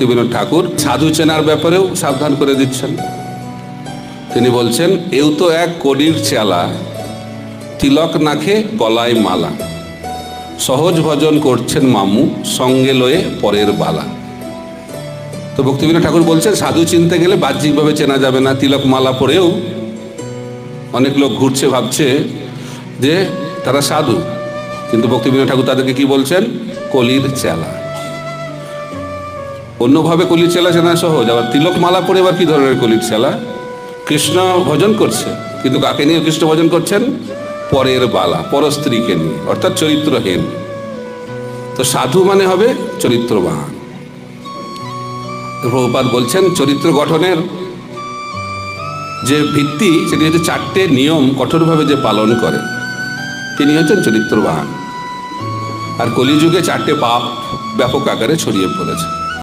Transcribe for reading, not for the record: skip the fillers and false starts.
ভক্তিবিনোদ ঠাকুর সাধু চেনার ব্যাপারেও সাবধান করে দিচ্ছেন। তিনি বলছেন, এও তো এক কলির চেলা, তিলক নাখে গলায় মালা, সহজ ভজন করছেন মামু, সঙ্গে লয়ে পরের বালা। তো ভক্তিবিনোদ ঠাকুর বলছেন, সাধু চিনতে গেলে বাহ্যিকভাবে চেনা যাবে না। তিলক মালা পরেও অনেক লোক ঘুরছে, ভাবছে যে তারা সাধু, কিন্তু ভক্তিবিনোদ ঠাকুর তাদেরকে কি বলছেন? কলির চেলা। অন্যভাবে কলির চেলা চেনা সহজ, আবার তিলক মালা পরে এবার কি ধরনের কলির চেলা? কৃষ্ণ ভজন করছে, কিন্তু কাকে নিয়ে কৃষ্ণ ভজন করছেন? পরের বালা, পরস্ত্রীকে নিয়ে, অর্থাৎ চরিত্রহীন। তো সাধু মানে হবে চরিত্রবান। প্রভুপাদ বলছেন, চরিত্র গঠনের যে ভিত্তি সেটি হচ্ছে 4টে নিয়ম কঠোরভাবে যে পালন করে তিনি হচ্ছেন চরিত্রবান। আর কলিযুগে 4টে পাপ ব্যাপক আকারে ছড়িয়ে পড়েছে।